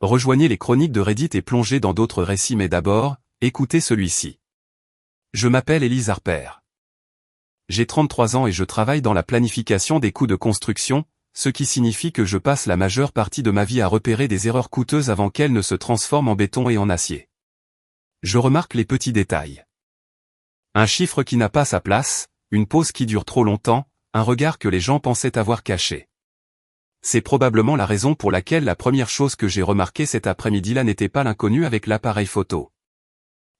Rejoignez les chroniques de Reddit et plongez dans d'autres récits, mais d'abord, écoutez celui-ci. Je m'appelle Elise Harper. J'ai 33 ans et je travaille dans la planification des coûts de construction, ce qui signifie que je passe la majeure partie de ma vie à repérer des erreurs coûteuses avant qu'elles ne se transforment en béton et en acier. Je remarque les petits détails. Un chiffre qui n'a pas sa place, une pause qui dure trop longtemps, un regard que les gens pensaient avoir caché. C'est probablement la raison pour laquelle la première chose que j'ai remarquée cet après-midi-là n'était pas l'inconnu avec l'appareil photo.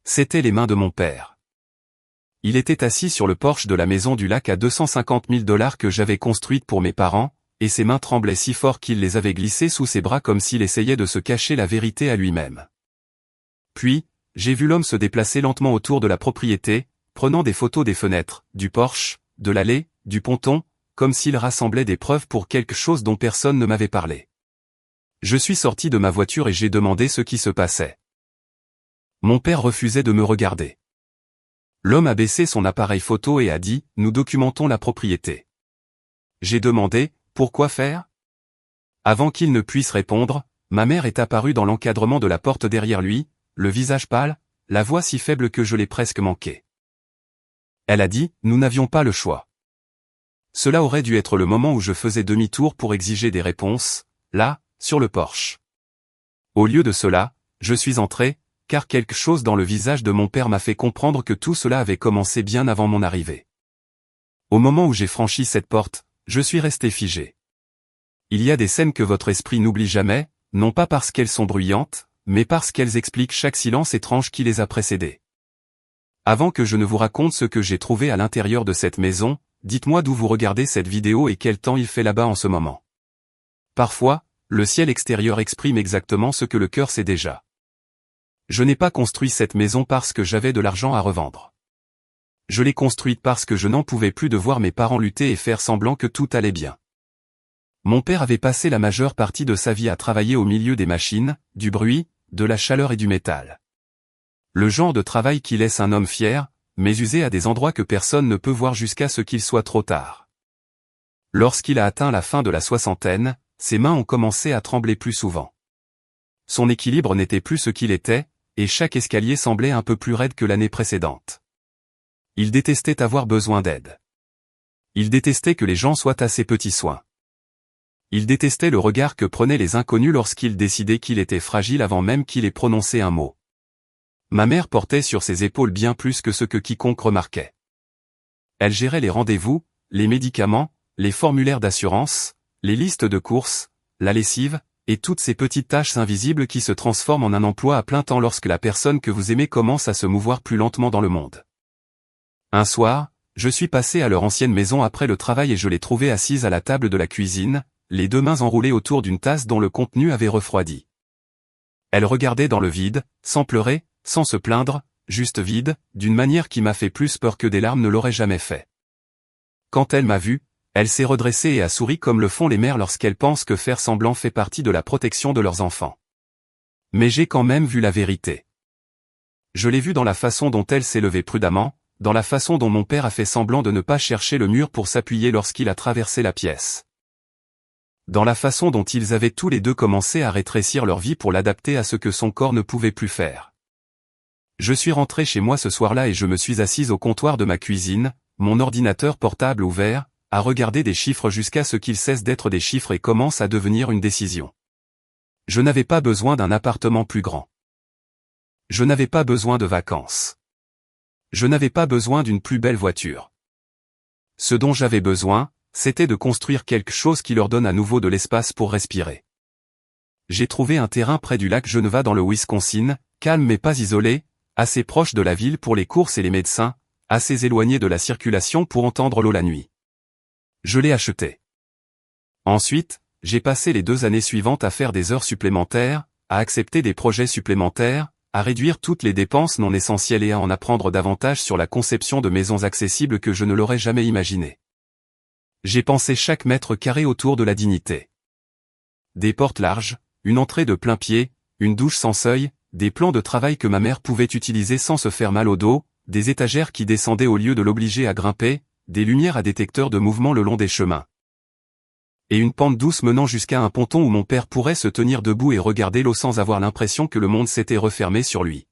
C'étaient les mains de mon père. Il était assis sur le porche de la maison du lac à 250 000 $ que j'avais construite pour mes parents, et ses mains tremblaient si fort qu'il les avait glissées sous ses bras comme s'il essayait de se cacher la vérité à lui-même. Puis, j'ai vu l'homme se déplacer lentement autour de la propriété, prenant des photos des fenêtres, du porche, de l'allée, du ponton, comme s'il rassemblait des preuves pour quelque chose dont personne ne m'avait parlé. Je suis sorti de ma voiture et j'ai demandé ce qui se passait. Mon père refusait de me regarder. L'homme a baissé son appareil photo et a dit « Nous documentons la propriété ». J'ai demandé « Pourquoi faire ?» Avant qu'il ne puisse répondre, ma mère est apparue dans l'encadrement de la porte derrière lui, le visage pâle, la voix si faible que je l'ai presque manqué. Elle a dit « Nous n'avions pas le choix ». Cela aurait dû être le moment où je faisais demi-tour pour exiger des réponses, là, sur le porche. Au lieu de cela, je suis entré, car quelque chose dans le visage de mon père m'a fait comprendre que tout cela avait commencé bien avant mon arrivée. Au moment où j'ai franchi cette porte, je suis resté figé. Il y a des scènes que votre esprit n'oublie jamais, non pas parce qu'elles sont bruyantes, mais parce qu'elles expliquent chaque silence étrange qui les a précédées. Avant que je ne vous raconte ce que j'ai trouvé à l'intérieur de cette maison, dites-moi d'où vous regardez cette vidéo et quel temps il fait là-bas en ce moment. Parfois, le ciel extérieur exprime exactement ce que le cœur sait déjà. Je n'ai pas construit cette maison parce que j'avais de l'argent à revendre. Je l'ai construite parce que je n'en pouvais plus de voir mes parents lutter et faire semblant que tout allait bien. Mon père avait passé la majeure partie de sa vie à travailler au milieu des machines, du bruit, de la chaleur et du métal. Le genre de travail qui laisse un homme fier, mais usé à des endroits que personne ne peut voir jusqu'à ce qu'il soit trop tard. Lorsqu'il a atteint la fin de la soixantaine, ses mains ont commencé à trembler plus souvent. Son équilibre n'était plus ce qu'il était, et chaque escalier semblait un peu plus raide que l'année précédente. Il détestait avoir besoin d'aide. Il détestait que les gens soient à ses petits soins. Il détestait le regard que prenaient les inconnus lorsqu'il décidait qu'il était fragile avant même qu'il ait prononcé un mot. Ma mère portait sur ses épaules bien plus que ce que quiconque remarquait. Elle gérait les rendez-vous, les médicaments, les formulaires d'assurance, les listes de courses, la lessive, et toutes ces petites tâches invisibles qui se transforment en un emploi à plein temps lorsque la personne que vous aimez commence à se mouvoir plus lentement dans le monde. Un soir, je suis passé à leur ancienne maison après le travail et je l'ai trouvée assise à la table de la cuisine, les deux mains enroulées autour d'une tasse dont le contenu avait refroidi. Elle regardait dans le vide, sans pleurer, sans se plaindre, juste vide, d'une manière qui m'a fait plus peur que des larmes ne l'auraient jamais fait. Quand elle m'a vu, elle s'est redressée et a souri comme le font les mères lorsqu'elles pensent que faire semblant fait partie de la protection de leurs enfants. Mais j'ai quand même vu la vérité. Je l'ai vue dans la façon dont elle s'est levée prudemment, dans la façon dont mon père a fait semblant de ne pas chercher le mur pour s'appuyer lorsqu'il a traversé la pièce. Dans la façon dont ils avaient tous les deux commencé à rétrécir leur vie pour l'adapter à ce que son corps ne pouvait plus faire. Je suis rentré chez moi ce soir-là et je me suis assise au comptoir de ma cuisine, mon ordinateur portable ouvert, à regarder des chiffres jusqu'à ce qu'ils cessent d'être des chiffres et commencent à devenir une décision. Je n'avais pas besoin d'un appartement plus grand. Je n'avais pas besoin de vacances. Je n'avais pas besoin d'une plus belle voiture. Ce dont j'avais besoin, c'était de construire quelque chose qui leur donne à nouveau de l'espace pour respirer. J'ai trouvé un terrain près du lac Geneva dans le Wisconsin, calme mais pas isolé, assez proche de la ville pour les courses et les médecins, assez éloigné de la circulation pour entendre l'eau la nuit. Je l'ai acheté. Ensuite, j'ai passé les 2 années suivantes à faire des heures supplémentaires, à accepter des projets supplémentaires, à réduire toutes les dépenses non essentielles et à en apprendre davantage sur la conception de maisons accessibles que je ne l'aurais jamais imaginé. J'ai pensé chaque mètre carré autour de la dignité. Des portes larges, une entrée de plein pied, une douche sans seuil, des plans de travail que ma mère pouvait utiliser sans se faire mal au dos, des étagères qui descendaient au lieu de l'obliger à grimper, des lumières à détecteur de mouvement le long des chemins. et une pente douce menant jusqu'à un ponton où mon père pourrait se tenir debout et regarder l'eau sans avoir l'impression que le monde s'était refermé sur lui.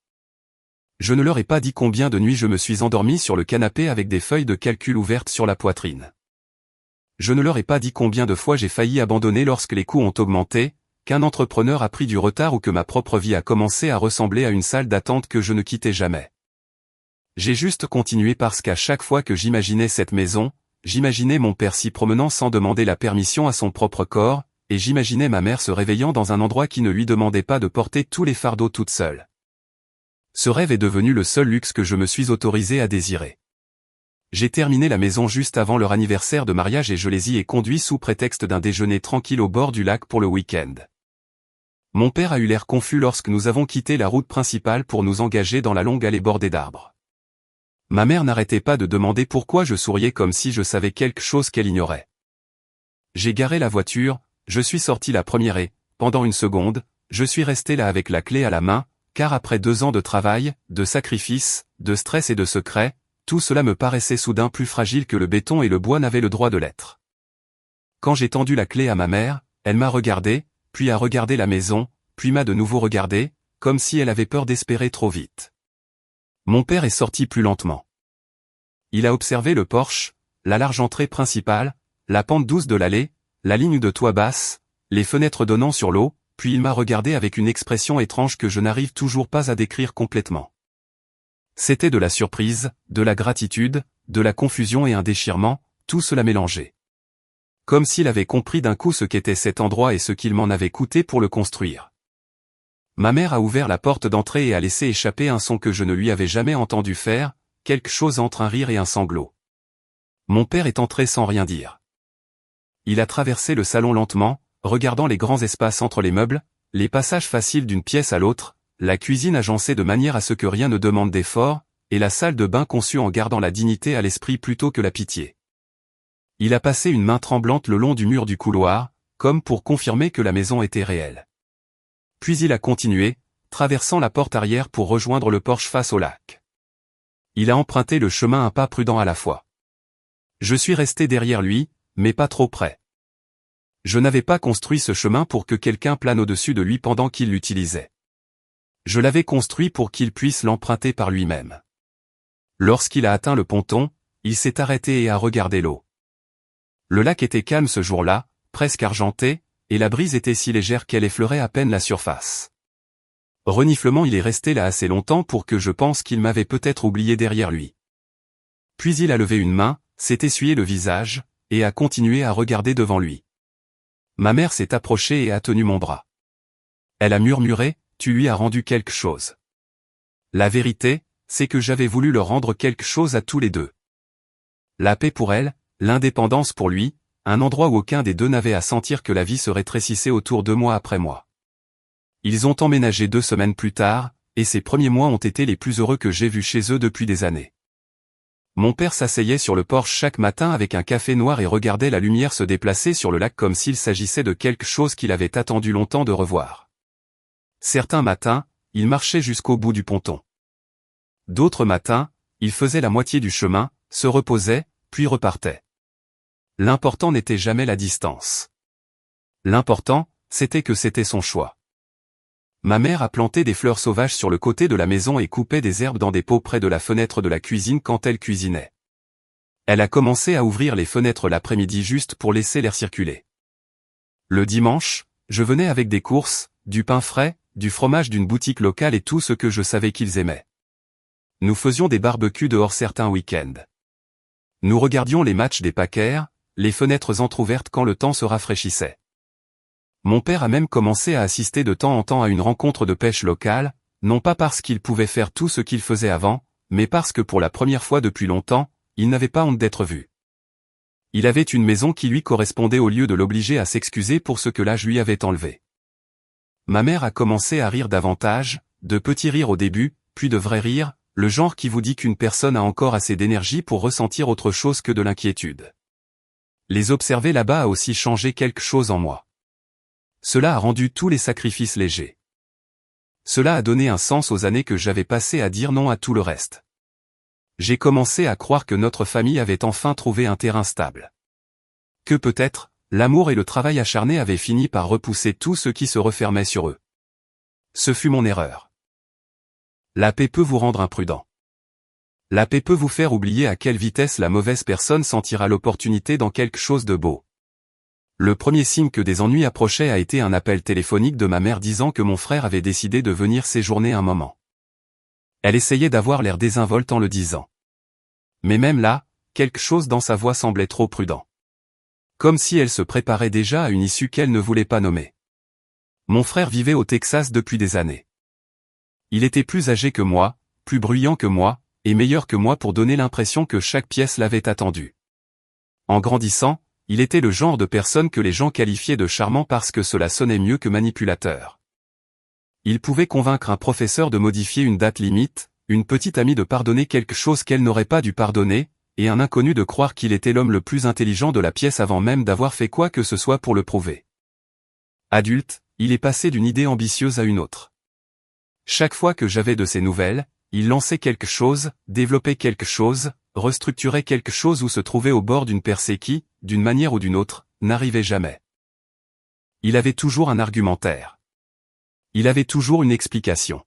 Je ne leur ai pas dit combien de nuits je me suis endormi sur le canapé avec des feuilles de calcul ouvertes sur la poitrine. Je ne leur ai pas dit combien de fois j'ai failli abandonner lorsque les coûts ont augmenté, qu'un entrepreneur a pris du retard ou que ma propre vie a commencé à ressembler à une salle d'attente que je ne quittais jamais. J'ai juste continué parce qu'à chaque fois que j'imaginais cette maison, j'imaginais mon père s'y promenant sans demander la permission à son propre corps, et j'imaginais ma mère se réveillant dans un endroit qui ne lui demandait pas de porter tous les fardeaux toute seule. Ce rêve est devenu le seul luxe que je me suis autorisé à désirer. J'ai terminé la maison juste avant leur anniversaire de mariage et je les y ai conduits sous prétexte d'un déjeuner tranquille au bord du lac pour le week-end. Mon père a eu l'air confus lorsque nous avons quitté la route principale pour nous engager dans la longue allée bordée d'arbres. Ma mère n'arrêtait pas de demander pourquoi je souriais comme si je savais quelque chose qu'elle ignorait. J'ai garé la voiture, je suis sorti la première et, pendant une seconde, je suis resté là avec la clé à la main, car après 2 ans de travail, de sacrifice, de stress et de secrets, tout cela me paraissait soudain plus fragile que le béton et le bois n'avait le droit de l'être. Quand j'ai tendu la clé à ma mère, elle m'a regardé, puis a regardé la maison, puis m'a de nouveau regardé, comme si elle avait peur d'espérer trop vite. Mon père est sorti plus lentement. Il a observé le porche, la large entrée principale, la pente douce de l'allée, la ligne de toit basse, les fenêtres donnant sur l'eau, puis il m'a regardé avec une expression étrange que je n'arrive toujours pas à décrire complètement. C'était de la surprise, de la gratitude, de la confusion et un déchirement, tout cela mélangé. Comme s'il avait compris d'un coup ce qu'était cet endroit et ce qu'il m'en avait coûté pour le construire. Ma mère a ouvert la porte d'entrée et a laissé échapper un son que je ne lui avais jamais entendu faire, quelque chose entre un rire et un sanglot. Mon père est entré sans rien dire. Il a traversé le salon lentement, regardant les grands espaces entre les meubles, les passages faciles d'une pièce à l'autre, la cuisine agencée de manière à ce que rien ne demande d'effort, et la salle de bain conçue en gardant la dignité à l'esprit plutôt que la pitié. Il a passé une main tremblante le long du mur du couloir, comme pour confirmer que la maison était réelle. Puis il a continué, traversant la porte arrière pour rejoindre le porche face au lac. Il a emprunté le chemin un pas prudent à la fois. Je suis resté derrière lui, mais pas trop près. Je n'avais pas construit ce chemin pour que quelqu'un plane au-dessus de lui pendant qu'il l'utilisait. Je l'avais construit pour qu'il puisse l'emprunter par lui-même. Lorsqu'il a atteint le ponton, il s'est arrêté et a regardé l'eau. Le lac était calme ce jour-là, presque argenté, et la brise était si légère qu'elle effleurait à peine la surface. Reniflement, il est resté là assez longtemps pour que je pense qu'il m'avait peut-être oublié derrière lui. Puis il a levé une main, s'est essuyé le visage, et a continué à regarder devant lui. Ma mère s'est approchée et a tenu mon bras. Elle a murmuré, « Tu lui as rendu quelque chose. » La vérité, c'est que j'avais voulu leur rendre quelque chose à tous les deux. La paix pour elle, l'indépendance pour lui, un endroit où aucun des deux n'avait à sentir que la vie se rétrécissait autour de moi après moi. Ils ont emménagé 2 semaines plus tard, et ces premiers mois ont été les plus heureux que j'ai vus chez eux depuis des années. Mon père s'asseyait sur le porche chaque matin avec un café noir et regardait la lumière se déplacer sur le lac comme s'il s'agissait de quelque chose qu'il avait attendu longtemps de revoir. Certains matins, il marchait jusqu'au bout du ponton. D'autres matins, il faisait la moitié du chemin, se reposait, puis repartait. L'important n'était jamais la distance. L'important, c'était que c'était son choix. Ma mère a planté des fleurs sauvages sur le côté de la maison et coupait des herbes dans des pots près de la fenêtre de la cuisine quand elle cuisinait. Elle a commencé à ouvrir les fenêtres l'après-midi juste pour laisser l'air circuler. Le dimanche, je venais avec des courses, du pain frais, du fromage d'une boutique locale et tout ce que je savais qu'ils aimaient. Nous faisions des barbecues dehors certains week-ends. Nous regardions les matchs des Packers, les fenêtres entr'ouvertes quand le temps se rafraîchissait. Mon père a même commencé à assister de temps en temps à une rencontre de pêche locale, non pas parce qu'il pouvait faire tout ce qu'il faisait avant, mais parce que pour la première fois depuis longtemps, il n'avait pas honte d'être vu. Il avait une maison qui lui correspondait au lieu de l'obliger à s'excuser pour ce que l'âge lui avait enlevé. Ma mère a commencé à rire davantage, de petits rires au début, puis de vrais rires, le genre qui vous dit qu'une personne a encore assez d'énergie pour ressentir autre chose que de l'inquiétude. Les observer là-bas a aussi changé quelque chose en moi. Cela a rendu tous les sacrifices légers. Cela a donné un sens aux années que j'avais passées à dire non à tout le reste. J'ai commencé à croire que notre famille avait enfin trouvé un terrain stable. Que peut-être, l'amour et le travail acharné avaient fini par repousser tout ce qui se refermait sur eux. Ce fut mon erreur. La paix peut vous rendre imprudent. La paix peut vous faire oublier à quelle vitesse la mauvaise personne sentira l'opportunité dans quelque chose de beau. Le premier signe que des ennuis approchaient a été un appel téléphonique de ma mère disant que mon frère avait décidé de venir séjourner un moment. Elle essayait d'avoir l'air désinvolte en le disant. Mais même là, quelque chose dans sa voix semblait trop prudent. Comme si elle se préparait déjà à une issue qu'elle ne voulait pas nommer. Mon frère vivait au Texas depuis des années. Il était plus âgé que moi, plus bruyant que moi, et meilleur que moi pour donner l'impression que chaque pièce l'avait attendu. En grandissant, il était le genre de personne que les gens qualifiaient de charmant parce que cela sonnait mieux que manipulateur. Il pouvait convaincre un professeur de modifier une date limite, une petite amie de pardonner quelque chose qu'elle n'aurait pas dû pardonner, et un inconnu de croire qu'il était l'homme le plus intelligent de la pièce avant même d'avoir fait quoi que ce soit pour le prouver. Adulte, il est passé d'une idée ambitieuse à une autre. Chaque fois que j'avais de ses nouvelles, il lançait quelque chose, développait quelque chose, restructurait quelque chose ou se trouvait au bord d'une percée qui, d'une manière ou d'une autre, n'arrivait jamais. Il avait toujours un argumentaire. Il avait toujours une explication.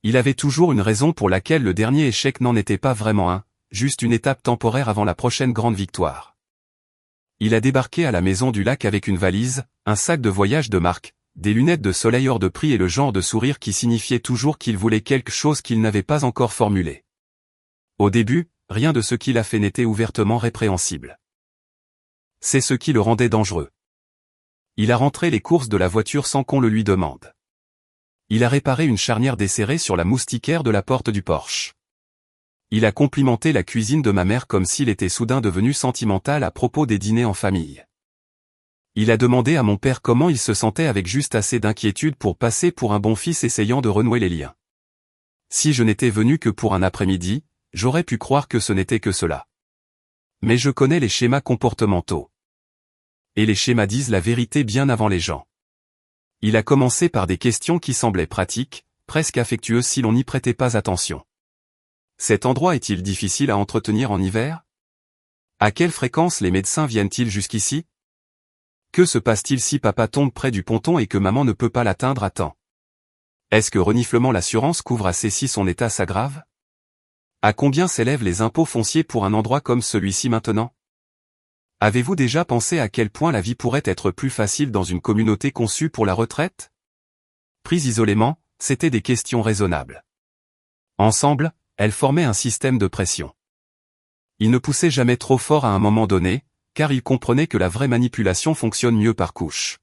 Il avait toujours une raison pour laquelle le dernier échec n'en était pas vraiment un, juste une étape temporaire avant la prochaine grande victoire. Il a débarqué à la maison du lac avec une valise, un sac de voyage de marque, des lunettes de soleil hors de prix et le genre de sourire qui signifiait toujours qu'il voulait quelque chose qu'il n'avait pas encore formulé. Au début, rien de ce qu'il a fait n'était ouvertement répréhensible. C'est ce qui le rendait dangereux. Il a rentré les courses de la voiture sans qu'on le lui demande. Il a réparé une charnière desserrée sur la moustiquaire de la porte du Porsche. Il a complimenté la cuisine de ma mère comme s'il était soudain devenu sentimental à propos des dîners en famille. Il a demandé à mon père comment il se sentait avec juste assez d'inquiétude pour passer pour un bon fils essayant de renouer les liens. Si je n'étais venu que pour un après-midi, j'aurais pu croire que ce n'était que cela. Mais je connais les schémas comportementaux. Et les schémas disent la vérité bien avant les gens. Il a commencé par des questions qui semblaient pratiques, presque affectueuses si l'on n'y prêtait pas attention. Cet endroit est-il difficile à entretenir en hiver? À quelle fréquence les médecins viennent-ils jusqu'ici? Que se passe-t-il si papa tombe près du ponton et que maman ne peut pas l'atteindre à temps? Est-ce que reniflement l'assurance couvre assez si son état s'aggrave? À combien s'élèvent les impôts fonciers pour un endroit comme celui-ci maintenant? Avez-vous déjà pensé à quel point la vie pourrait être plus facile dans une communauté conçue pour la retraite? Prises isolément, c'étaient des questions raisonnables. Ensemble, elles formaient un système de pression. Il ne poussait jamais trop fort à un moment donné, car il comprenait que la vraie manipulation fonctionne mieux par couches.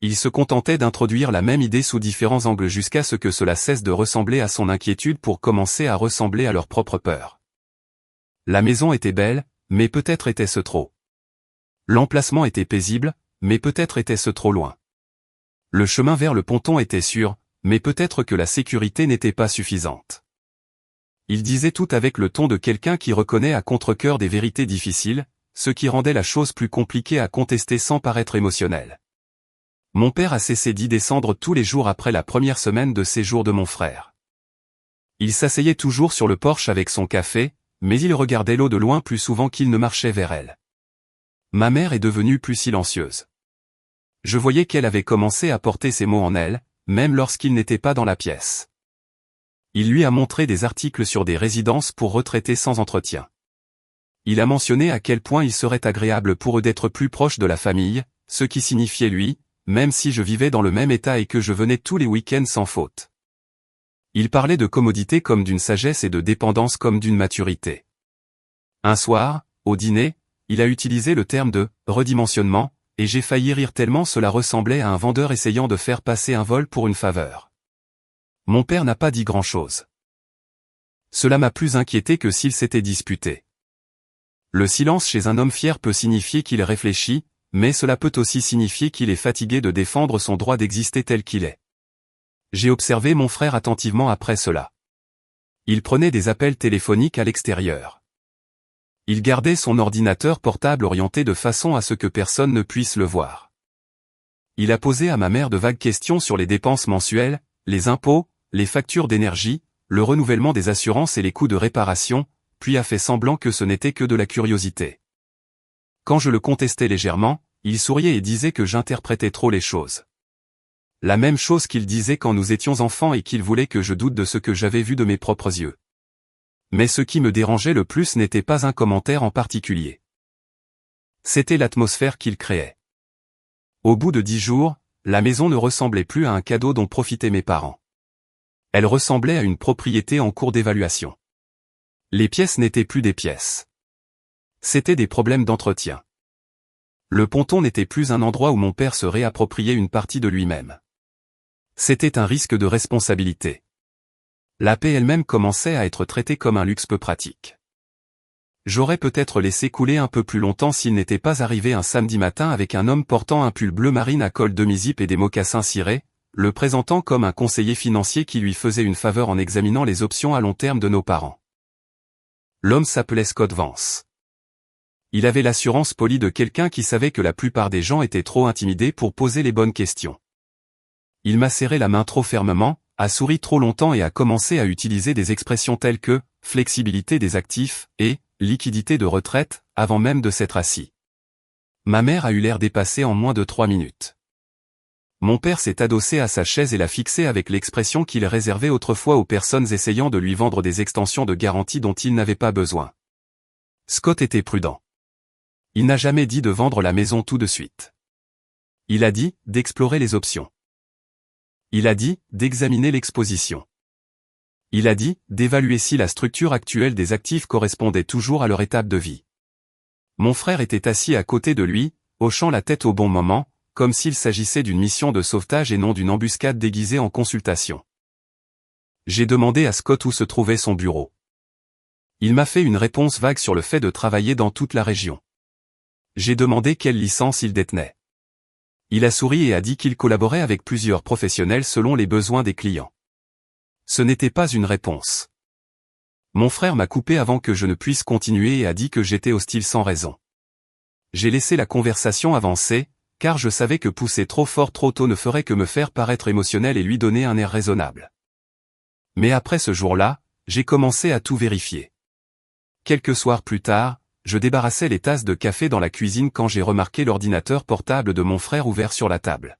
Il se contentait d'introduire la même idée sous différents angles jusqu'à ce que cela cesse de ressembler à son inquiétude pour commencer à ressembler à leur propre peur. La maison était belle, mais peut-être était-ce trop. L'emplacement était paisible, mais peut-être était-ce trop loin. Le chemin vers le ponton était sûr, mais peut-être que la sécurité n'était pas suffisante. Il disait tout avec le ton de quelqu'un qui reconnaît à contre-cœur des vérités difficiles, ce qui rendait la chose plus compliquée à contester sans paraître émotionnel. Mon père a cessé d'y descendre tous les jours après la première semaine de séjour de mon frère. Il s'asseyait toujours sur le porche avec son café, mais il regardait l'eau de loin plus souvent qu'il ne marchait vers elle. Ma mère est devenue plus silencieuse. Je voyais qu'elle avait commencé à porter ses mots en elle, même lorsqu'il n'était pas dans la pièce. Il lui a montré des articles sur des résidences pour retraités sans entretien. Il a mentionné à quel point il serait agréable pour eux d'être plus proches de la famille, ce qui signifiait lui, même si je vivais dans le même état et que je venais tous les week-ends sans faute. Il parlait de commodité comme d'une sagesse et de dépendance comme d'une maturité. Un soir, au dîner, il a utilisé le terme de « redimensionnement », et j'ai failli rire tellement cela ressemblait à un vendeur essayant de faire passer un vol pour une faveur. Mon père n'a pas dit grand-chose. Cela m'a plus inquiété que s'il s'était disputé. Le silence chez un homme fier peut signifier qu'il réfléchit, mais cela peut aussi signifier qu'il est fatigué de défendre son droit d'exister tel qu'il est. J'ai observé mon frère attentivement après cela. Il prenait des appels téléphoniques à l'extérieur. Il gardait son ordinateur portable orienté de façon à ce que personne ne puisse le voir. Il a posé à ma mère de vagues questions sur les dépenses mensuelles, les impôts, les factures d'énergie, le renouvellement des assurances et les coûts de réparation, puis a fait semblant que ce n'était que de la curiosité. Quand je le contestais légèrement, il souriait et disait que j'interprétais trop les choses. La même chose qu'il disait quand nous étions enfants et qu'il voulait que je doute de ce que j'avais vu de mes propres yeux. Mais ce qui me dérangeait le plus n'était pas un commentaire en particulier. C'était l'atmosphère qu'il créait. Au bout de 10 jours, la maison ne ressemblait plus à un cadeau dont profitaient mes parents. Elle ressemblait à une propriété en cours d'évaluation. Les pièces n'étaient plus des pièces. C'étaient des problèmes d'entretien. Le ponton n'était plus un endroit où mon père se réappropriait une partie de lui-même. C'était un risque de responsabilité. La paix elle-même commençait à être traitée comme un luxe peu pratique. J'aurais peut-être laissé couler un peu plus longtemps s'il n'était pas arrivé un samedi matin avec un homme portant un pull bleu marine à col demi-zip et des mocassins cirés, le présentant comme un conseiller financier qui lui faisait une faveur en examinant les options à long terme de nos parents. L'homme s'appelait Scott Vance. Il avait l'assurance polie de quelqu'un qui savait que la plupart des gens étaient trop intimidés pour poser les bonnes questions. Il m'a serré la main trop fermement, a souri trop longtemps et a commencé à utiliser des expressions telles que « flexibilité des actifs » et « liquidité de retraite » avant même de s'être assis. Ma mère a eu l'air dépassée en moins de 3 minutes. Mon père s'est adossé à sa chaise et l'a fixée avec l'expression qu'il réservait autrefois aux personnes essayant de lui vendre des extensions de garantie dont il n'avait pas besoin. Scott était prudent. Il n'a jamais dit de vendre la maison tout de suite. Il a dit d'explorer les options. Il a dit d'examiner l'exposition. Il a dit d'évaluer si la structure actuelle des actifs correspondait toujours à leur étape de vie. Mon frère était assis à côté de lui, hochant la tête au bon moment, comme s'il s'agissait d'une mission de sauvetage et non d'une embuscade déguisée en consultation. J'ai demandé à Scott où se trouvait son bureau. Il m'a fait une réponse vague sur le fait de travailler dans toute la région. J'ai demandé quelle licence il détenait. Il a souri et a dit qu'il collaborait avec plusieurs professionnels selon les besoins des clients. Ce n'était pas une réponse. Mon frère m'a coupé avant que je ne puisse continuer et a dit que j'étais hostile sans raison. J'ai laissé la conversation avancer, car je savais que pousser trop fort trop tôt ne ferait que me faire paraître émotionnel et lui donner un air raisonnable. Mais après ce jour-là, j'ai commencé à tout vérifier. Quelques soirs plus tard, je débarrassais les tasses de café dans la cuisine quand j'ai remarqué l'ordinateur portable de mon frère ouvert sur la table.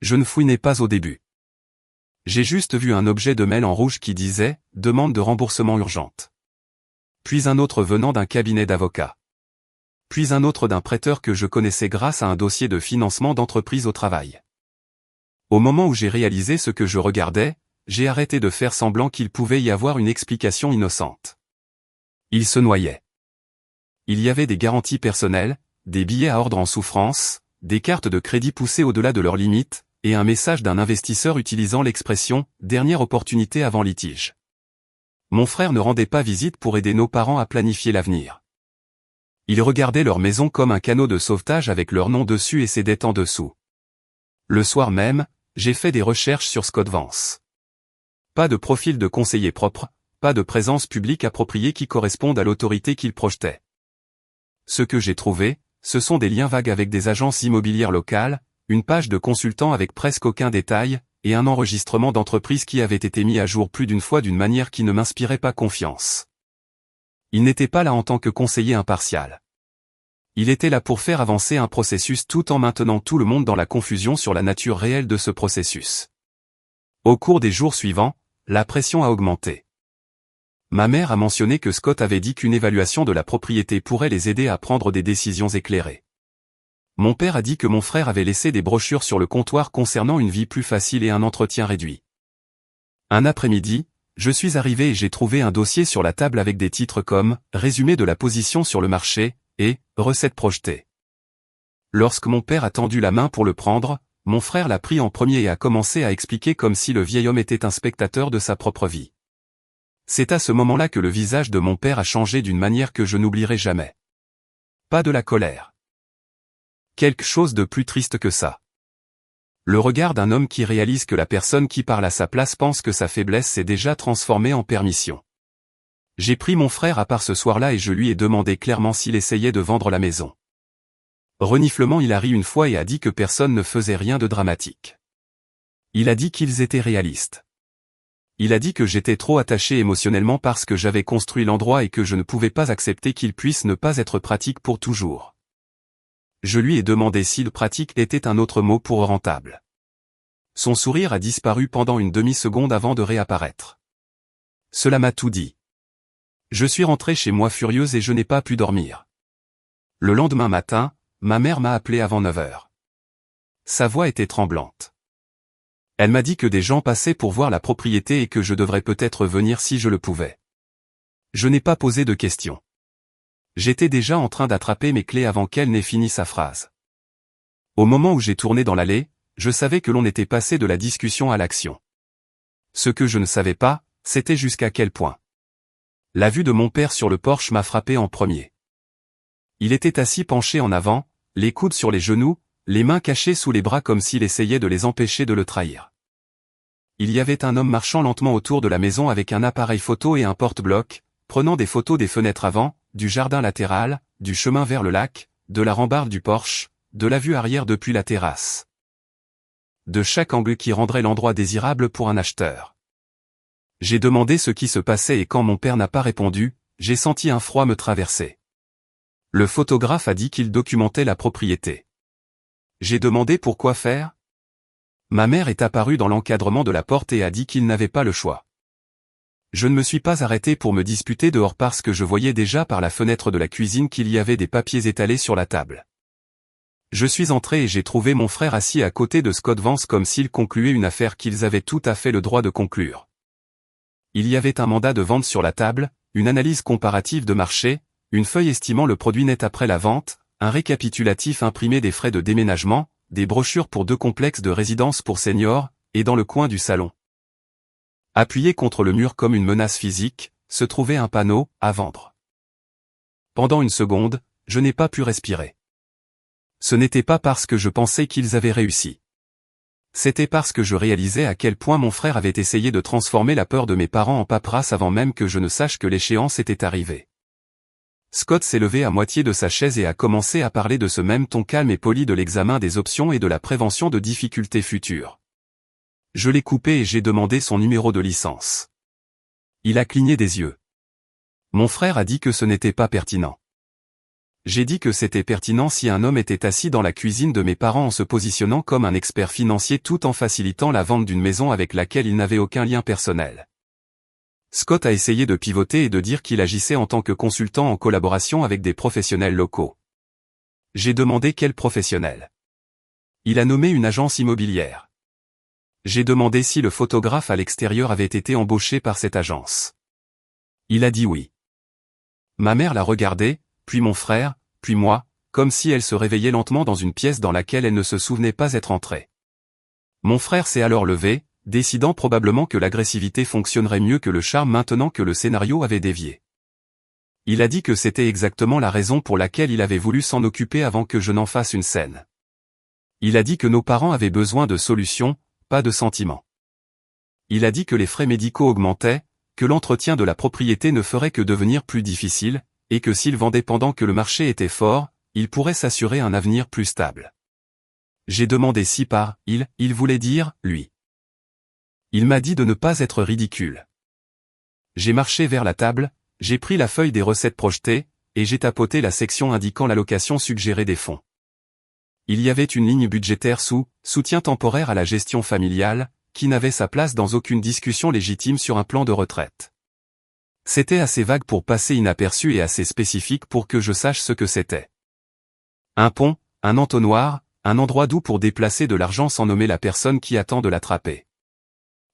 Je ne fouinais pas au début. J'ai juste vu un objet de mail en rouge qui disait « Demande de remboursement urgente ». Puis un autre venant d'un cabinet d'avocats. Puis un autre d'un prêteur que je connaissais grâce à un dossier de financement d'entreprise au travail. Au moment où j'ai réalisé ce que je regardais, j'ai arrêté de faire semblant qu'il pouvait y avoir une explication innocente. Il se noyait. Il y avait des garanties personnelles, des billets à ordre en souffrance, des cartes de crédit poussées au-delà de leurs limites, et un message d'un investisseur utilisant l'expression « dernière opportunité avant litige ». Mon frère ne rendait pas visite pour aider nos parents à planifier l'avenir. Il regardait leur maison comme un canot de sauvetage avec leur nom dessus et ses dettes en dessous. Le soir même, j'ai fait des recherches sur Scott Vance. Pas de profil de conseiller propre, pas de présence publique appropriée qui corresponde à l'autorité qu'il projetait. Ce que j'ai trouvé, ce sont des liens vagues avec des agences immobilières locales, une page de consultant avec presque aucun détail, et un enregistrement d'entreprise qui avait été mis à jour plus d'une fois d'une manière qui ne m'inspirait pas confiance. Il n'était pas là en tant que conseiller impartial. Il était là pour faire avancer un processus tout en maintenant tout le monde dans la confusion sur la nature réelle de ce processus. Au cours des jours suivants, la pression a augmenté. Ma mère a mentionné que Scott avait dit qu'une évaluation de la propriété pourrait les aider à prendre des décisions éclairées. Mon père a dit que mon frère avait laissé des brochures sur le comptoir concernant une vie plus facile et un entretien réduit. Un après-midi, je suis arrivé et j'ai trouvé un dossier sur la table avec des titres comme « Résumé de la position sur le marché » et « Recettes projetées ». Lorsque mon père a tendu la main pour le prendre, mon frère l'a pris en premier et a commencé à expliquer comme si le vieil homme était un spectateur de sa propre vie. C'est à ce moment-là que le visage de mon père a changé d'une manière que je n'oublierai jamais. Pas de la colère. Quelque chose de plus triste que ça. Le regard d'un homme qui réalise que la personne qui parle à sa place pense que sa faiblesse s'est déjà transformée en permission. J'ai pris mon frère à part ce soir-là et je lui ai demandé clairement s'il essayait de vendre la maison. Reniflement, il a ri une fois et a dit que personne ne faisait rien de dramatique. Il a dit qu'ils étaient réalistes. Il a dit que j'étais trop attaché émotionnellement parce que j'avais construit l'endroit et que je ne pouvais pas accepter qu'il puisse ne pas être pratique pour toujours. Je lui ai demandé si le pratique était un autre mot pour rentable. Son sourire a disparu pendant une demi-seconde avant de réapparaître. Cela m'a tout dit. Je suis rentré chez moi furieuse et je n'ai pas pu dormir. Le lendemain matin, ma mère m'a appelé avant 9 heures. Sa voix était tremblante. Elle m'a dit que des gens passaient pour voir la propriété et que je devrais peut-être venir si je le pouvais. Je n'ai pas posé de questions. J'étais déjà en train d'attraper mes clés avant qu'elle n'ait fini sa phrase. Au moment où j'ai tourné dans l'allée, je savais que l'on était passé de la discussion à l'action. Ce que je ne savais pas, c'était jusqu'à quel point. La vue de mon père sur le porche m'a frappé en premier. Il était assis penché en avant, les coudes sur les genoux, les mains cachées sous les bras comme s'il essayait de les empêcher de le trahir. Il y avait un homme marchant lentement autour de la maison avec un appareil photo et un porte-bloc, prenant des photos des fenêtres avant, du jardin latéral, du chemin vers le lac, de la rambarde du porche, de la vue arrière depuis la terrasse. De chaque angle qui rendrait l'endroit désirable pour un acheteur. J'ai demandé ce qui se passait et quand mon père n'a pas répondu, j'ai senti un froid me traverser. Le photographe a dit qu'il documentait la propriété. J'ai demandé pourquoi faire. Ma mère est apparue dans l'encadrement de la porte et a dit qu'il n'avait pas le choix. Je ne me suis pas arrêté pour me disputer dehors parce que je voyais déjà par la fenêtre de la cuisine qu'il y avait des papiers étalés sur la table. Je suis entré et j'ai trouvé mon frère assis à côté de Scott Vance comme s'il concluait une affaire qu'ils avaient tout à fait le droit de conclure. Il y avait un mandat de vente sur la table, une analyse comparative de marché, une feuille estimant le produit net après la vente, un récapitulatif imprimé des frais de déménagement, des brochures pour 2 complexes de résidence pour seniors, et dans le coin du salon. Appuyé contre le mur comme une menace physique, se trouvait un panneau « À vendre ». Pendant une seconde, je n'ai pas pu respirer. Ce n'était pas parce que je pensais qu'ils avaient réussi. C'était parce que je réalisais à quel point mon frère avait essayé de transformer la peur de mes parents en paperasse avant même que je ne sache que l'échéance était arrivée. Scott s'est levé à moitié de sa chaise et a commencé à parler de ce même ton calme et poli de l'examen des options et de la prévention de difficultés futures. Je l'ai coupé et j'ai demandé son numéro de licence. Il a cligné des yeux. Mon frère a dit que ce n'était pas pertinent. J'ai dit que c'était pertinent si un homme était assis dans la cuisine de mes parents en se positionnant comme un expert financier tout en facilitant la vente d'une maison avec laquelle il n'avait aucun lien personnel. Scott a essayé de pivoter et de dire qu'il agissait en tant que consultant en collaboration avec des professionnels locaux. J'ai demandé quel professionnel. Il a nommé une agence immobilière. J'ai demandé si le photographe à l'extérieur avait été embauché par cette agence. Il a dit oui. Ma mère l'a regardé, puis mon frère, puis moi, comme si elle se réveillait lentement dans une pièce dans laquelle elle ne se souvenait pas être entrée. Mon frère s'est alors levé, décidant probablement que l'agressivité fonctionnerait mieux que le charme maintenant que le scénario avait dévié. Il a dit que c'était exactement la raison pour laquelle il avait voulu s'en occuper avant que je n'en fasse une scène. Il a dit que nos parents avaient besoin de solutions, pas de sentiments. Il a dit que les frais médicaux augmentaient, que l'entretien de la propriété ne ferait que devenir plus difficile, et que s'il vendait pendant que le marché était fort, il pourrait s'assurer un avenir plus stable. J'ai demandé si par « il voulait dire « lui ». Il m'a dit de ne pas être ridicule. J'ai marché vers la table, j'ai pris la feuille des recettes projetées, et j'ai tapoté la section indiquant l'allocation suggérée des fonds. Il y avait une ligne budgétaire sous « soutien temporaire à la gestion familiale », qui n'avait sa place dans aucune discussion légitime sur un plan de retraite. C'était assez vague pour passer inaperçu et assez spécifique pour que je sache ce que c'était. Un pont, un entonnoir, un endroit doux pour déplacer de l'argent sans nommer la personne qui attend de l'attraper.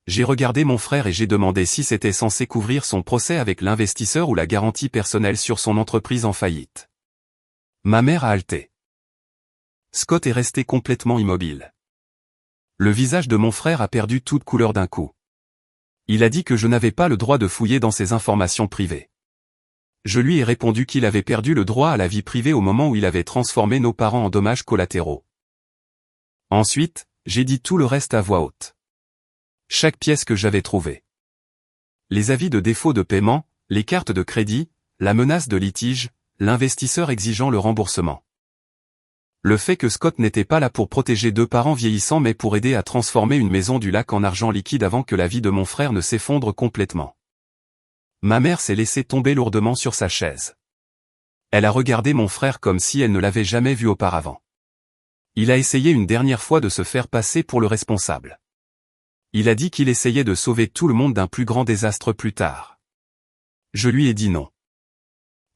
J'ai regardé mon frère et j'ai demandé si c'était censé couvrir son procès avec l'investisseur ou la garantie personnelle sur son entreprise en faillite. Ma mère a halté. Scott est resté complètement immobile. Le visage de mon frère a perdu toute couleur d'un coup. Il a dit que je n'avais pas le droit de fouiller dans ses informations privées. Je lui ai répondu qu'il avait perdu le droit à la vie privée au moment où il avait transformé nos parents en dommages collatéraux. Ensuite, j'ai dit tout le reste à voix haute. Chaque pièce que j'avais trouvée. Les avis de défaut de paiement, les cartes de crédit, la menace de litige, l'investisseur exigeant le remboursement. Le fait que Scott n'était pas là pour protéger 2 parents vieillissants mais pour aider à transformer une maison du lac en argent liquide avant que la vie de mon frère ne s'effondre complètement. Ma mère s'est laissée tomber lourdement sur sa chaise. Elle a regardé mon frère comme si elle ne l'avait jamais vu auparavant. Il a essayé une dernière fois de se faire passer pour le responsable. Il a dit qu'il essayait de sauver tout le monde d'un plus grand désastre plus tard. Je lui ai dit non.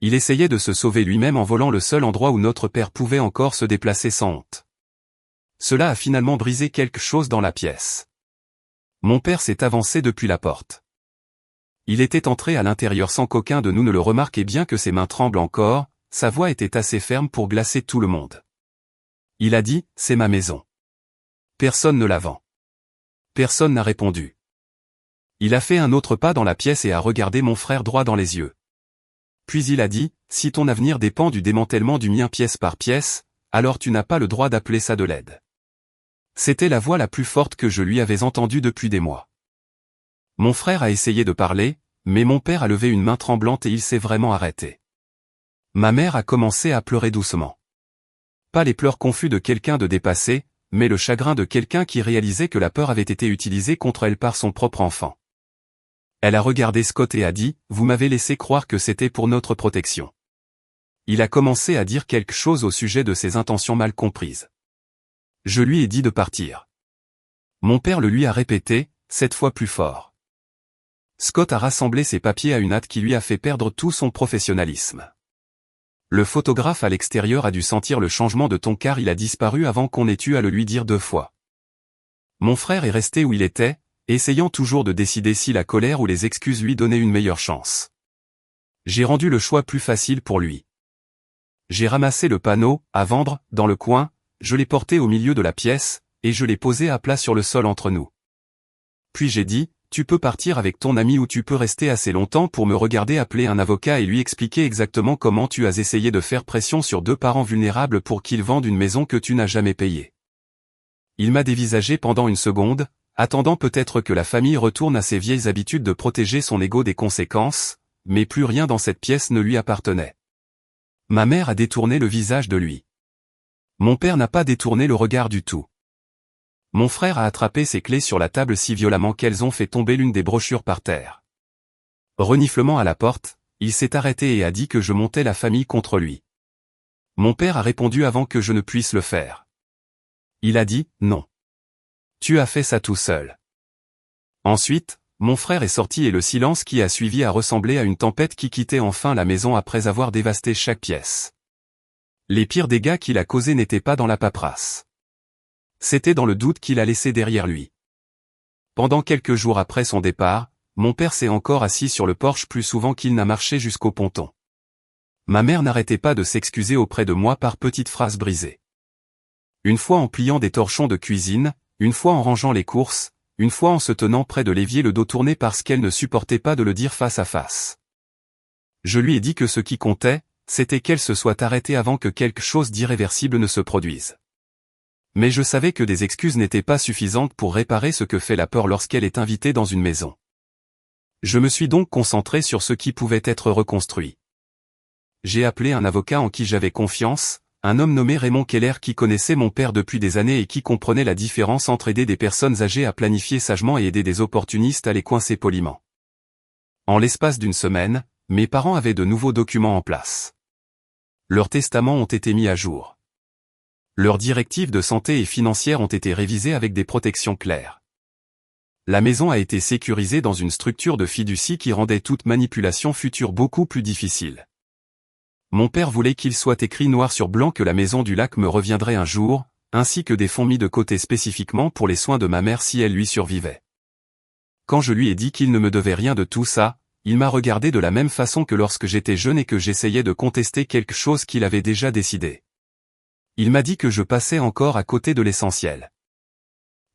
Il essayait de se sauver lui-même en volant le seul endroit où notre père pouvait encore se déplacer sans honte. Cela a finalement brisé quelque chose dans la pièce. Mon père s'est avancé depuis la porte. Il était entré à l'intérieur sans qu'aucun de nous ne le remarque et bien que ses mains tremblent encore, sa voix était assez ferme pour glacer tout le monde. Il a dit, « C'est ma maison. Personne ne la vend. » Personne n'a répondu. Il a fait un autre pas dans la pièce et a regardé mon frère droit dans les yeux. Puis il a dit, « Si ton avenir dépend du démantèlement du mien pièce par pièce, alors tu n'as pas le droit d'appeler ça de l'aide. » C'était la voix la plus forte que je lui avais entendue depuis des mois. Mon frère a essayé de parler, mais mon père a levé une main tremblante et il s'est vraiment arrêté. Ma mère a commencé à pleurer doucement. Pas les pleurs confus de quelqu'un de dépassé, mais le chagrin de quelqu'un qui réalisait que la peur avait été utilisée contre elle par son propre enfant. Elle a regardé Scott et a dit, « Vous m'avez laissé croire que c'était pour notre protection. » Il a commencé à dire quelque chose au sujet de ses intentions mal comprises. Je lui ai dit de partir. Mon père le lui a répété, cette fois plus fort. Scott a rassemblé ses papiers à une hâte qui lui a fait perdre tout son professionnalisme. Le photographe à l'extérieur a dû sentir le changement de ton car il a disparu avant qu'on ait eu à le lui dire 2 fois. Mon frère est resté où il était, essayant toujours de décider si la colère ou les excuses lui donnaient une meilleure chance. J'ai rendu le choix plus facile pour lui. J'ai ramassé le panneau, à vendre, dans le coin, je l'ai porté au milieu de la pièce, et je l'ai posé à plat sur le sol entre nous. Puis j'ai dit, tu peux partir avec ton ami ou tu peux rester assez longtemps pour me regarder appeler un avocat et lui expliquer exactement comment tu as essayé de faire pression sur 2 parents vulnérables pour qu'ils vendent une maison que tu n'as jamais payée. Il m'a dévisagé pendant une seconde, attendant peut-être que la famille retourne à ses vieilles habitudes de protéger son ego des conséquences, mais plus rien dans cette pièce ne lui appartenait. Ma mère a détourné le visage de lui. Mon père n'a pas détourné le regard du tout. Mon frère a attrapé ses clés sur la table si violemment qu'elles ont fait tomber l'une des brochures par terre. Reniflement à la porte, il s'est arrêté et a dit que je montais la famille contre lui. Mon père a répondu avant que je ne puisse le faire. Il a dit, non. Tu as fait ça tout seul. Ensuite, mon frère est sorti et le silence qui a suivi a ressemblé à une tempête qui quittait enfin la maison après avoir dévasté chaque pièce. Les pires dégâts qu'il a causés n'étaient pas dans la paperasse. C'était dans le doute qu'il a laissé derrière lui. Pendant quelques jours après son départ, mon père s'est encore assis sur le porche plus souvent qu'il n'a marché jusqu'au ponton. Ma mère n'arrêtait pas de s'excuser auprès de moi par petites phrases brisées. Une fois en pliant des torchons de cuisine, une fois en rangeant les courses, une fois en se tenant près de l'évier le dos tourné parce qu'elle ne supportait pas de le dire face à face. Je lui ai dit que ce qui comptait, c'était qu'elle se soit arrêtée avant que quelque chose d'irréversible ne se produise. Mais je savais que des excuses n'étaient pas suffisantes pour réparer ce que fait la peur lorsqu'elle est invitée dans une maison. Je me suis donc concentré sur ce qui pouvait être reconstruit. J'ai appelé un avocat en qui j'avais confiance, un homme nommé Raymond Keller qui connaissait mon père depuis des années et qui comprenait la différence entre aider des personnes âgées à planifier sagement et aider des opportunistes à les coincer poliment. En l'espace d'une semaine, mes parents avaient de nouveaux documents en place. Leurs testaments ont été mis à jour. Leurs directives de santé et financières ont été révisées avec des protections claires. La maison a été sécurisée dans une structure de fiducie qui rendait toute manipulation future beaucoup plus difficile. Mon père voulait qu'il soit écrit noir sur blanc que la maison du lac me reviendrait un jour, ainsi que des fonds mis de côté spécifiquement pour les soins de ma mère si elle lui survivait. Quand je lui ai dit qu'il ne me devait rien de tout ça, il m'a regardé de la même façon que lorsque j'étais jeune et que j'essayais de contester quelque chose qu'il avait déjà décidé. Il m'a dit que je passais encore à côté de l'essentiel.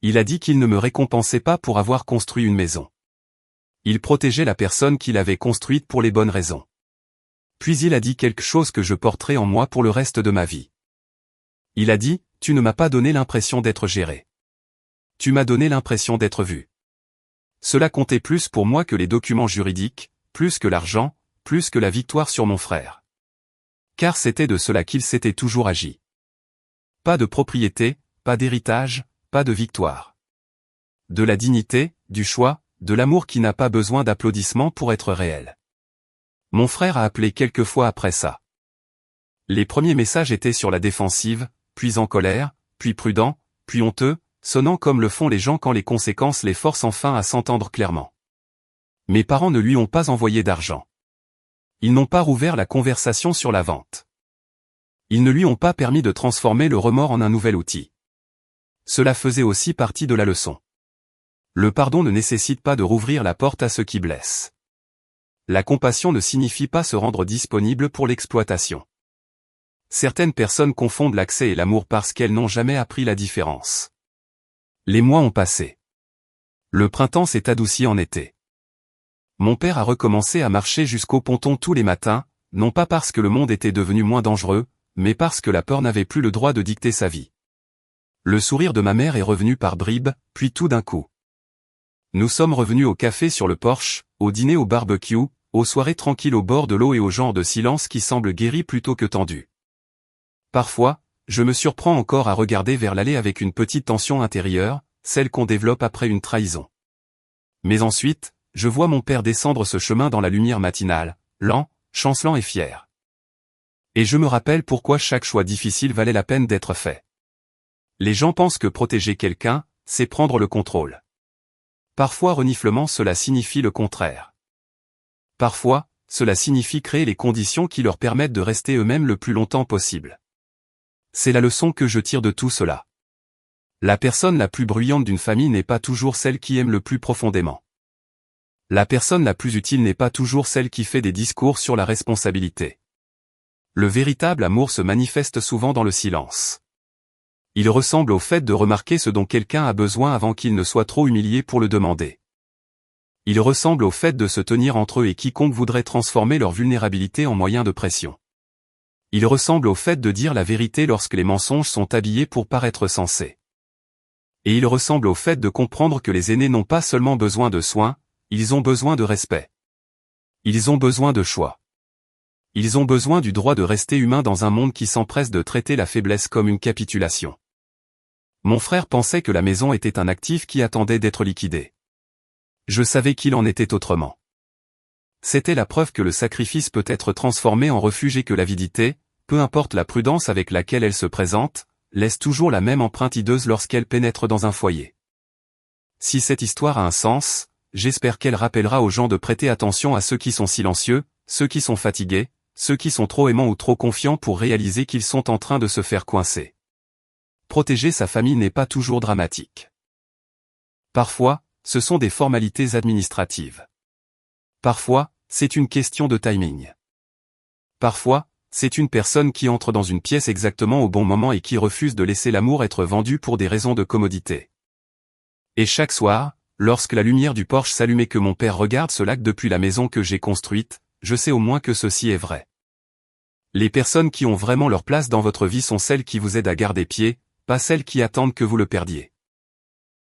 Il a dit qu'il ne me récompensait pas pour avoir construit une maison. Il protégeait la personne qu'il avait construite pour les bonnes raisons. Puis il a dit quelque chose que je porterai en moi pour le reste de ma vie. Il a dit, tu ne m'as pas donné l'impression d'être géré. Tu m'as donné l'impression d'être vu. Cela comptait plus pour moi que les documents juridiques, plus que l'argent, plus que la victoire sur mon frère. Car c'était de cela qu'il s'était toujours agi. Pas de propriété, pas d'héritage, pas de victoire. De la dignité, du choix, de l'amour qui n'a pas besoin d'applaudissements pour être réel. Mon frère a appelé quelques fois après ça. Les premiers messages étaient sur la défensive, puis en colère, puis prudent, puis honteux, sonnant comme le font les gens quand les conséquences les forcent enfin à s'entendre clairement. Mes parents ne lui ont pas envoyé d'argent. Ils n'ont pas rouvert la conversation sur la vente. Ils ne lui ont pas permis de transformer le remords en un nouvel outil. Cela faisait aussi partie de la leçon. Le pardon ne nécessite pas de rouvrir la porte à ceux qui blessent. La compassion ne signifie pas se rendre disponible pour l'exploitation. Certaines personnes confondent l'accès et l'amour parce qu'elles n'ont jamais appris la différence. Les mois ont passé. Le printemps s'est adouci en été. Mon père a recommencé à marcher jusqu'au ponton tous les matins, non pas parce que le monde était devenu moins dangereux, mais parce que la peur n'avait plus le droit de dicter sa vie. Le sourire de ma mère est revenu par bribes, puis tout d'un coup. Nous sommes revenus au café sur le porche, au dîner au barbecue, aux soirées tranquilles au bord de l'eau et au genre de silence qui semble guéri plutôt que tendu. Parfois, je me surprends encore à regarder vers l'allée avec une petite tension intérieure, celle qu'on développe après une trahison. Mais ensuite, je vois mon père descendre ce chemin dans la lumière matinale, lent, chancelant et fier. Et je me rappelle pourquoi chaque choix difficile valait la peine d'être fait. Les gens pensent que protéger quelqu'un, c'est prendre le contrôle. Parfois reniflement cela signifie le contraire. Parfois, cela signifie créer les conditions qui leur permettent de rester eux-mêmes le plus longtemps possible. C'est la leçon que je tire de tout cela. La personne la plus bruyante d'une famille n'est pas toujours celle qui aime le plus profondément. La personne la plus utile n'est pas toujours celle qui fait des discours sur la responsabilité. Le véritable amour se manifeste souvent dans le silence. Il ressemble au fait de remarquer ce dont quelqu'un a besoin avant qu'il ne soit trop humilié pour le demander. Il ressemble au fait de se tenir entre eux et quiconque voudrait transformer leur vulnérabilité en moyen de pression. Il ressemble au fait de dire la vérité lorsque les mensonges sont habillés pour paraître sensés. Et il ressemble au fait de comprendre que les aînés n'ont pas seulement besoin de soins, ils ont besoin de respect. Ils ont besoin de choix. Ils ont besoin du droit de rester humains dans un monde qui s'empresse de traiter la faiblesse comme une capitulation. Mon frère pensait que la maison était un actif qui attendait d'être liquidé. Je savais qu'il en était autrement. C'était la preuve que le sacrifice peut être transformé en refuge et que l'avidité, peu importe la prudence avec laquelle elle se présente, laisse toujours la même empreinte hideuse lorsqu'elle pénètre dans un foyer. Si cette histoire a un sens, j'espère qu'elle rappellera aux gens de prêter attention à ceux qui sont silencieux, ceux qui sont fatigués, ceux qui sont trop aimants ou trop confiants pour réaliser qu'ils sont en train de se faire coincer. Protéger sa famille n'est pas toujours dramatique. Parfois, ce sont des formalités administratives. Parfois, c'est une question de timing. Parfois, c'est une personne qui entre dans une pièce exactement au bon moment et qui refuse de laisser l'amour être vendu pour des raisons de commodité. Et chaque soir, lorsque la lumière du porche s'allume et que mon père regarde ce lac depuis la maison que j'ai construite, je sais au moins que ceci est vrai. Les personnes qui ont vraiment leur place dans votre vie sont celles qui vous aident à garder pied, pas celles qui attendent que vous le perdiez.